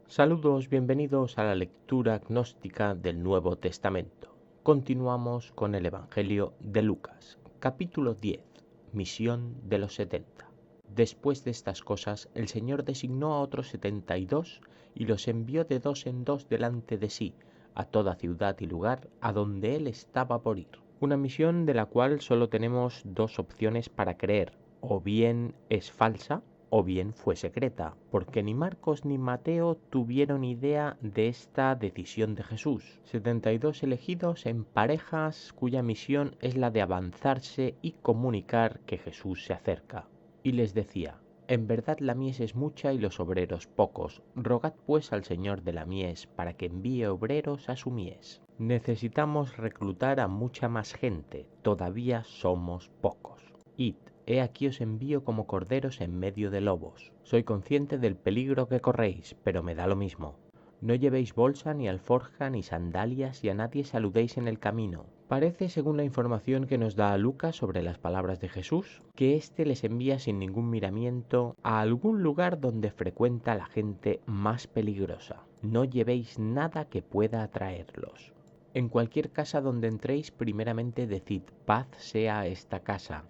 Saludos, bienvenidos a la lectura gnóstica del Nuevo Testamento. Continuamos con el Evangelio de Lucas, capítulo 10, misión de los 70. Después de estas cosas, el Señor designó a otros 72 y los envió de dos en dos delante de sí, a toda ciudad y lugar a donde Él estaba por ir. Una misión de la cual solo tenemos dos opciones para creer: o bien es falsa, o bien fue secreta, porque ni Marcos ni Mateo tuvieron idea de esta decisión de Jesús. 72 elegidos en parejas cuya misión es la de avanzarse y comunicar que Jesús se acerca. Y les decía: en verdad la mies es mucha y los obreros pocos. Rogad pues al Señor de la mies para que envíe obreros a su mies. Necesitamos reclutar a mucha más gente, todavía somos pocos. Id, he aquí os envío como corderos en medio de lobos. Soy consciente del peligro que corréis, pero me da lo mismo. No llevéis bolsa, ni alforja, ni sandalias, y a nadie saludéis en el camino. Parece, según la información que nos da Lucas sobre las palabras de Jesús, que éste les envía sin ningún miramiento a algún lugar donde frecuenta la gente más peligrosa. No llevéis nada que pueda atraerlos. En cualquier casa donde entréis, primeramente decid: paz sea a esta casa.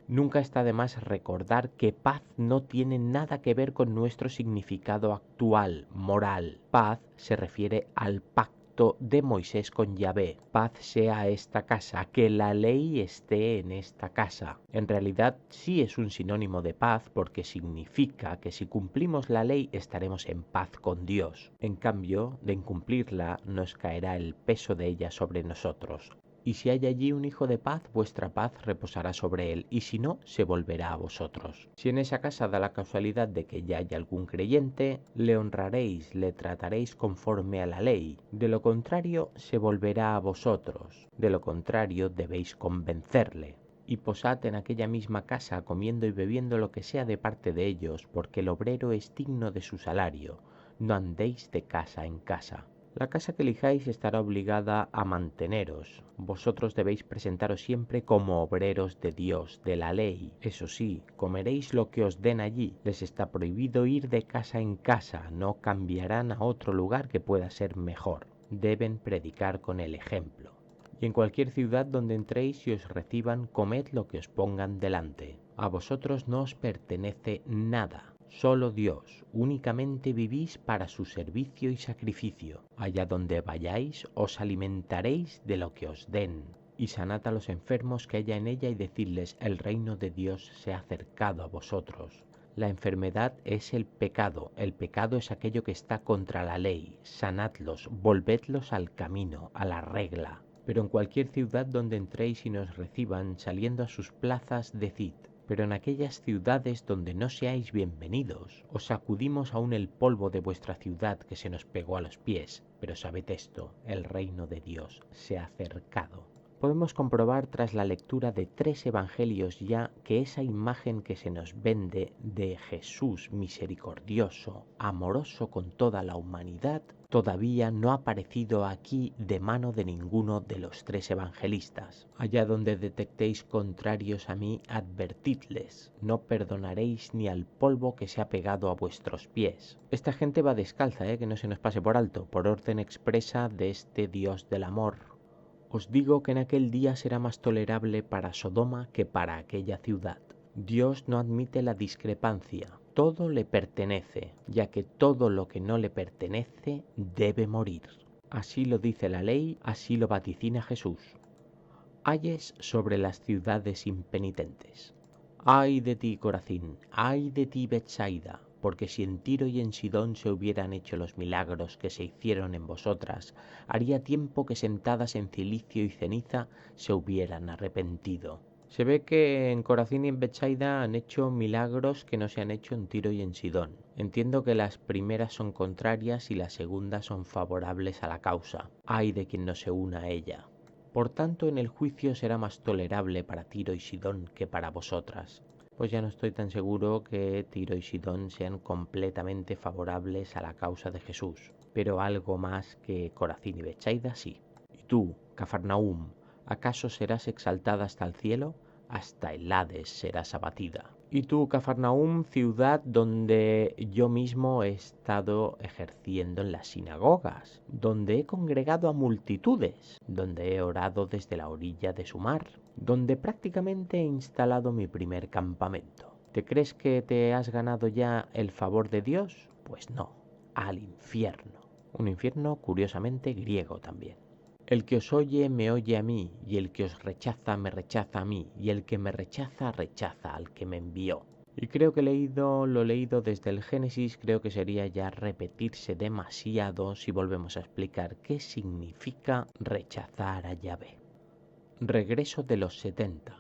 Nunca está de más recordar que paz no tiene nada que ver con nuestro significado actual, moral. Paz se refiere al pacto de Moisés con Yahvé. Paz sea esta casa, que la ley esté en esta casa. En realidad sí es un sinónimo de paz, porque significa que si cumplimos la ley estaremos en paz con Dios. En cambio, de incumplirla nos caerá el peso de ella sobre nosotros. Y si hay allí un hijo de paz, vuestra paz reposará sobre él, y si no, se volverá a vosotros. Si en esa casa da la casualidad de que ya hay algún creyente, le honraréis, le trataréis conforme a la ley. De lo contrario, se volverá a vosotros. De lo contrario, debéis convencerle. Y posad en aquella misma casa, comiendo y bebiendo lo que sea de parte de ellos, porque el obrero es digno de su salario. No andéis de casa en casa. La casa que elijáis estará obligada a manteneros. Vosotros debéis presentaros siempre como obreros de Dios, de la ley. Eso sí, comeréis lo que os den allí. Les está prohibido ir de casa en casa, no cambiarán a otro lugar que pueda ser mejor. Deben predicar con el ejemplo. Y en cualquier ciudad donde entréis y os reciban, comed lo que os pongan delante. A vosotros no os pertenece nada. Solo Dios, únicamente vivís para su servicio y sacrificio. Allá donde vayáis os alimentaréis de lo que os den. Y sanad a los enfermos que haya en ella y decidles: el reino de Dios se ha acercado a vosotros. La enfermedad es el pecado es aquello que está contra la ley. Sanadlos, volvedlos al camino, a la regla. Pero en cualquier ciudad donde entréis y nos reciban, saliendo a sus plazas, decid: pero en aquellas ciudades donde no seáis bienvenidos, os sacudimos aún el polvo de vuestra ciudad que se nos pegó a los pies. Pero sabed esto: el reino de Dios se ha acercado. Podemos comprobar tras la lectura de 3 evangelios ya que esa imagen que se nos vende de Jesús misericordioso, amoroso con toda la humanidad, todavía no ha aparecido aquí de mano de ninguno de los 3 evangelistas. Allá donde detectéis contrarios a mí, advertidles: no perdonaréis ni al polvo que se ha pegado a vuestros pies. Esta gente va descalza, que no se nos pase por alto, por orden expresa de este Dios del amor. Os digo que en aquel día será más tolerable para Sodoma que para aquella ciudad. Dios no admite la discrepancia. Todo le pertenece, ya que todo lo que no le pertenece debe morir. Así lo dice la ley, así lo vaticina Jesús. Ayes sobre las ciudades impenitentes. Ay de ti, Corazín, ay de ti, Betsaida, porque si en Tiro y en Sidón se hubieran hecho los milagros que se hicieron en vosotras, haría tiempo que sentadas en cilicio y ceniza se hubieran arrepentido. Se ve que en Corazín y en Betsaida han hecho milagros que no se han hecho en Tiro y en Sidón. Entiendo que las primeras son contrarias y las segundas son favorables a la causa. Ay de quien no se una a ella. Por tanto, en el juicio será más tolerable para Tiro y Sidón que para vosotras. Pues ya no estoy tan seguro que Tiro y Sidón sean completamente favorables a la causa de Jesús, pero algo más que Corazín y Betsaida sí. Y tú, Cafarnaúm, ¿acaso serás exaltada hasta el cielo? Hasta el Hades serás abatida. Y tú, Cafarnaúm, ciudad donde yo mismo he estado ejerciendo en las sinagogas, donde he congregado a multitudes, donde he orado desde la orilla de su mar, donde prácticamente he instalado mi primer campamento. ¿Te crees que te has ganado ya el favor de Dios? Pues no, al infierno. Un infierno curiosamente griego también. El que os oye me oye a mí, y el que os rechaza me rechaza a mí, y el que me rechaza rechaza al que me envió. Y creo que lo leído desde el Génesis, creo que sería ya repetirse demasiado si volvemos a explicar qué significa rechazar a Yahvé. Regreso de los 70.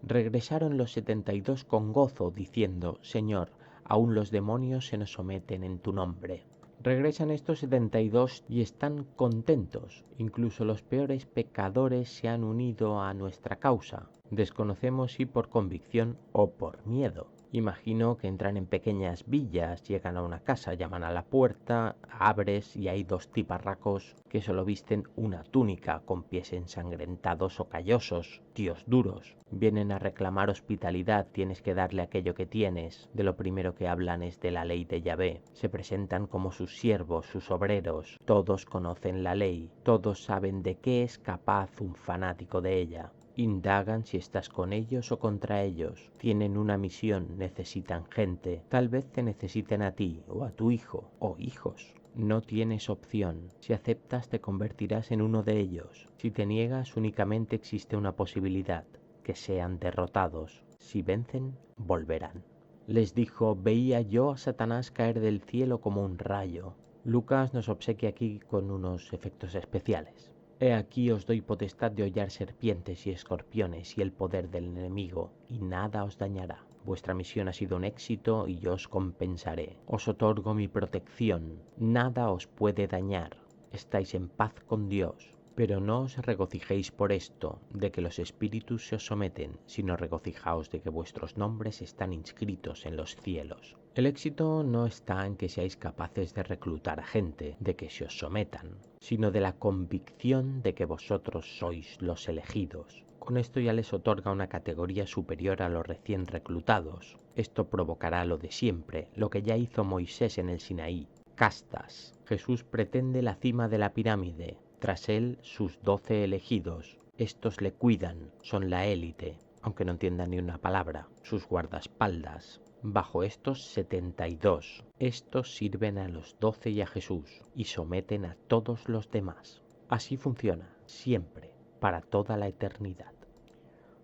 Regresaron los 72 con gozo, diciendo: Señor, aún los demonios se nos someten en tu nombre. Regresan estos 72 y están contentos. Incluso los peores pecadores se han unido a nuestra causa. Desconocemos si por convicción o por miedo. Imagino que entran en pequeñas villas, llegan a una casa, llaman a la puerta, abres y hay dos tiparracos que solo visten una túnica con pies ensangrentados o callosos, tíos duros. Vienen a reclamar hospitalidad, tienes que darle aquello que tienes. De lo primero que hablan es de la ley de Yahvé. Se presentan como sus siervos, sus obreros. Todos conocen la ley, todos saben de qué es capaz un fanático de ella. Indagan si estás con ellos o contra ellos. Tienen una misión, necesitan gente. Tal vez te necesiten a ti, o a tu hijo, o hijos. No tienes opción. Si aceptas, te convertirás en uno de ellos. Si te niegas, únicamente existe una posibilidad: que sean derrotados. Si vencen, volverán. Les dijo: veía yo a Satanás caer del cielo como un rayo. Lucas nos obsequia aquí con unos efectos especiales. He aquí os doy potestad de hollar serpientes y escorpiones y el poder del enemigo, y nada os dañará. Vuestra misión ha sido un éxito y yo os compensaré. Os otorgo mi protección. Nada os puede dañar. Estáis en paz con Dios. Pero no os regocijéis por esto, de que los espíritus se os someten, sino regocijaos de que vuestros nombres están inscritos en los cielos. El éxito no está en que seáis capaces de reclutar a gente, de que se os sometan, sino de la convicción de que vosotros sois los elegidos. Con esto ya les otorga una categoría superior a los recién reclutados. Esto provocará lo de siempre, lo que ya hizo Moisés en el Sinaí: castas. Jesús pretende la cima de la pirámide. Tras él, sus 12 elegidos. Estos le cuidan, son la élite, aunque no entiendan ni una palabra, sus guardaespaldas. Bajo estos 72. Estos sirven a los 12 y a Jesús, y someten a todos los demás. Así funciona, siempre, para toda la eternidad.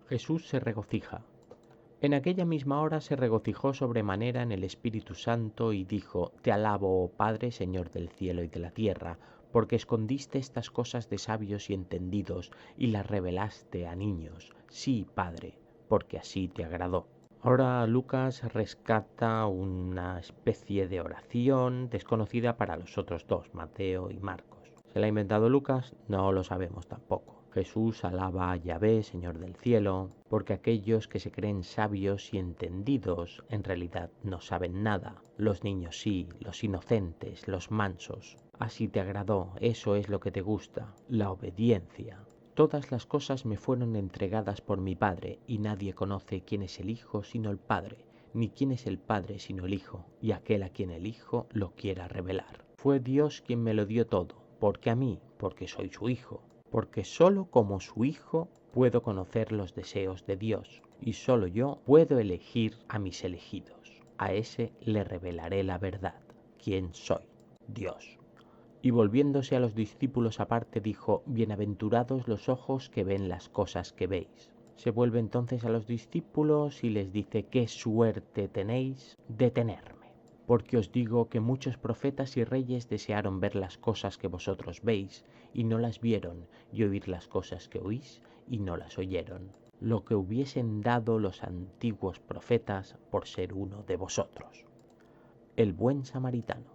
Jesús se regocija. En aquella misma hora se regocijó sobremanera en el Espíritu Santo y dijo: Te alabo, oh Padre, Señor del cielo y de la tierra, porque escondiste estas cosas de sabios y entendidos y las revelaste a niños. Sí, Padre, porque así te agradó. Ahora Lucas rescata una especie de oración desconocida para los otros dos, Mateo y Marcos. ¿Se la ha inventado Lucas? No lo sabemos tampoco. Jesús alaba a Yahvé, Señor del cielo, porque aquellos que se creen sabios y entendidos en realidad no saben nada. Los niños sí, los inocentes, los mansos. Así te agradó, eso es lo que te gusta, la obediencia. Todas las cosas me fueron entregadas por mi Padre, y nadie conoce quién es el Hijo sino el Padre, ni quién es el Padre sino el Hijo, y aquel a quien el Hijo lo quiera revelar. Fue Dios quien me lo dio todo. ¿Por qué a mí? Porque soy su Hijo. Porque solo como su Hijo puedo conocer los deseos de Dios, y solo yo puedo elegir a mis elegidos. A ese le revelaré la verdad. ¿Quién soy? Dios. Y volviéndose a los discípulos aparte dijo: Bienaventurados los ojos que ven las cosas que veis. Se vuelve entonces a los discípulos y les dice: qué suerte tenéis de tenerme. Porque os digo que muchos profetas y reyes desearon ver las cosas que vosotros veis, y no las vieron, y oír las cosas que oís, y no las oyeron. Lo que hubiesen dado los antiguos profetas por ser uno de vosotros. El buen samaritano.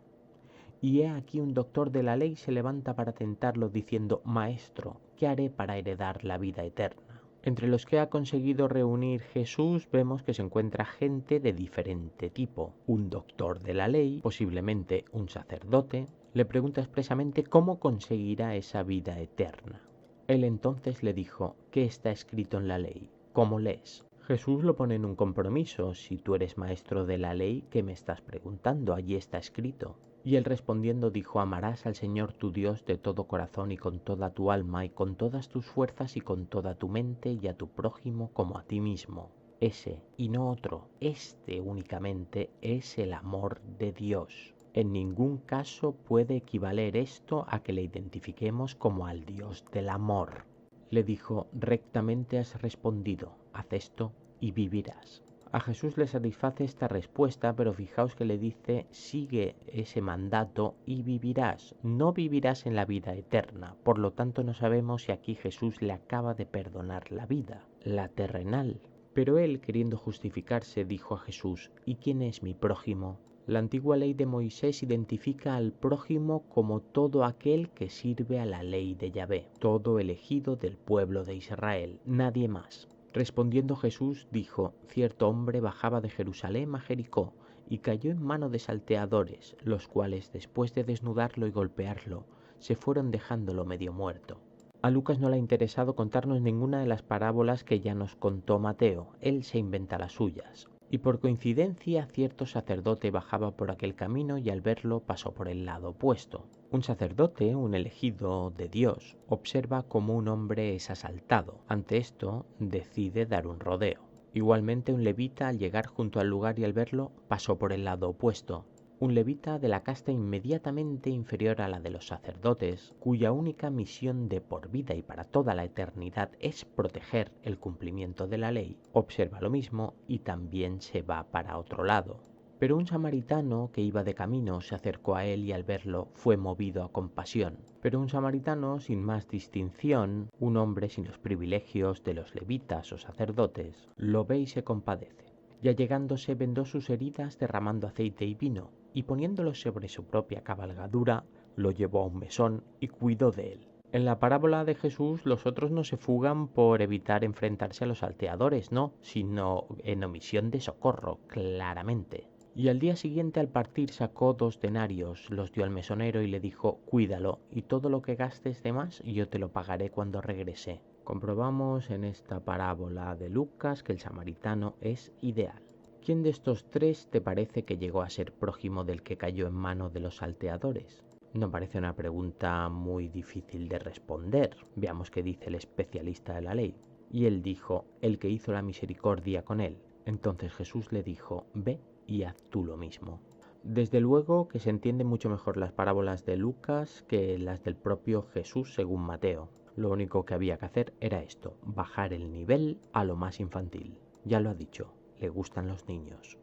Y he aquí un doctor de la ley se levanta para tentarlo, diciendo: Maestro, ¿qué haré para heredar la vida eterna? Entre los que ha conseguido reunir Jesús vemos que se encuentra gente de diferente tipo. Un doctor de la ley, posiblemente un sacerdote, le pregunta expresamente cómo conseguirá esa vida eterna. Él entonces le dijo: ¿qué está escrito en la ley? ¿Cómo lees? Jesús lo pone en un compromiso. Si tú eres maestro de la ley, ¿qué me estás preguntando? Allí está escrito. Y él respondiendo dijo: amarás al Señor tu Dios de todo corazón y con toda tu alma y con todas tus fuerzas y con toda tu mente, y a tu prójimo como a ti mismo. Ese y no otro, este únicamente es el amor de Dios. En ningún caso puede equivaler esto a que le identifiquemos como al Dios del amor. Le dijo: rectamente has respondido, haz esto y vivirás. A Jesús le satisface esta respuesta, pero fijaos que le dice: sigue ese mandato y vivirás. No vivirás en la vida eterna. Por lo tanto, no sabemos si aquí Jesús le acaba de perdonar la vida, la terrenal. Pero él, queriendo justificarse, dijo a Jesús: ¿y quién es mi prójimo? La antigua ley de Moisés identifica al prójimo como todo aquel que sirve a la ley de Yahvé, todo elegido del pueblo de Israel, nadie más. Respondiendo Jesús dijo: cierto hombre bajaba de Jerusalén a Jericó y cayó en mano de salteadores, los cuales, después de desnudarlo y golpearlo, se fueron dejándolo medio muerto. A Lucas no le ha interesado contarnos ninguna de las parábolas que ya nos contó Mateo, él se inventa las suyas. Y por coincidencia cierto sacerdote bajaba por aquel camino y al verlo pasó por el lado opuesto. Un sacerdote, un elegido de Dios, observa cómo un hombre es asaltado. Ante esto decide dar un rodeo. Igualmente un levita, al llegar junto al lugar y al verlo, pasó por el lado opuesto. Un levita de la casta inmediatamente inferior a la de los sacerdotes, cuya única misión de por vida y para toda la eternidad es proteger el cumplimiento de la ley, observa lo mismo y también se va para otro lado. Pero un samaritano que iba de camino se acercó a él y al verlo fue movido a compasión. Pero un samaritano sin más distinción, un hombre sin los privilegios de los levitas o sacerdotes, lo ve y se compadece. Ya llegándose vendó sus heridas derramando aceite y vino, y poniéndolo sobre su propia cabalgadura, lo llevó a un mesón y cuidó de él. En la parábola de Jesús los otros no se fugan por evitar enfrentarse a los salteadores, no, sino en omisión de socorro, claramente. Y al día siguiente al partir sacó 2 denarios, los dio al mesonero y le dijo: cuídalo, y todo lo que gastes de más yo te lo pagaré cuando regrese. Comprobamos en esta parábola de Lucas que el samaritano es ideal. ¿Quién de estos 3 te parece que llegó a ser prójimo del que cayó en mano de los salteadores? No parece una pregunta muy difícil de responder. Veamos qué dice el especialista de la ley. Y él dijo: el que hizo la misericordia con él. Entonces Jesús le dijo: ve y haz tú lo mismo. Desde luego que se entienden mucho mejor las parábolas de Lucas que las del propio Jesús según Mateo. Lo único que había que hacer era esto: bajar el nivel a lo más infantil. Ya lo ha dicho, le gustan los niños.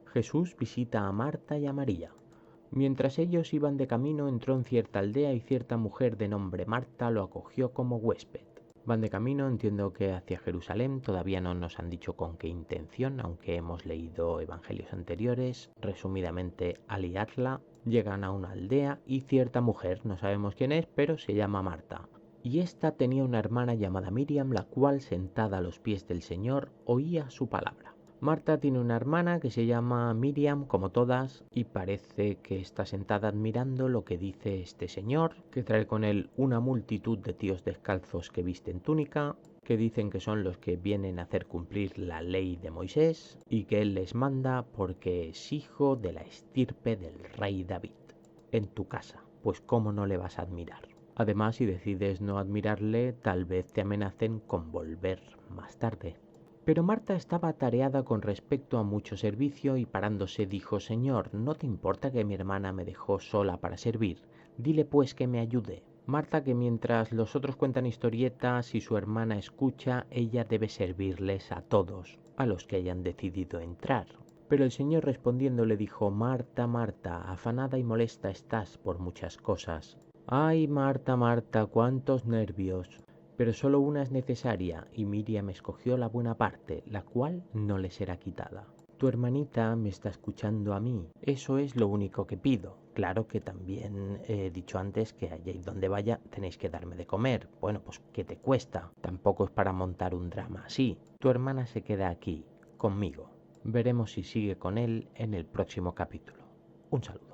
Jesús visita a Marta y a María. Mientras ellos iban de camino, entró en cierta aldea y cierta mujer de nombre Marta lo acogió como huésped. Van de camino, entiendo que hacia Jerusalén, todavía no nos han dicho con qué intención, aunque hemos leído evangelios anteriores. Resumidamente, al liarla, llegan a una aldea y cierta mujer, no sabemos quién es, pero se llama Marta. Y ésta tenía una hermana llamada Miriam, la cual, sentada a los pies del Señor, oía su palabra. Marta tiene una hermana que se llama Miriam, como todas, y parece que está sentada admirando lo que dice este señor, que trae con él una multitud de tíos descalzos que visten túnica, que dicen que son los que vienen a hacer cumplir la ley de Moisés, y que él les manda porque es hijo de la estirpe del rey David. En tu casa, pues cómo no le vas a admirar. Además, si decides no admirarle, tal vez te amenacen con volver más tarde. Pero Marta estaba atareada con respecto a mucho servicio y parándose dijo: Señor, ¿no te importa que mi hermana me dejó sola para servir? Dile pues que me ayude. Marta, que mientras los otros cuentan historietas y su hermana escucha, ella debe servirles a todos, a los que hayan decidido entrar. Pero el Señor respondiendo le dijo: Marta, Marta, afanada y molesta estás por muchas cosas. Ay, Marta, Marta, cuántos nervios. Pero solo una es necesaria, y Miriam escogió la buena parte, la cual no le será quitada. Tu hermanita me está escuchando a mí, eso es lo único que pido. Claro que también he dicho antes que allá y donde vaya tenéis que darme de comer. Bueno, pues ¿qué te cuesta? Tampoco es para montar un drama así. Tu hermana se queda aquí, conmigo. Veremos si sigue con él en el próximo capítulo. Un saludo.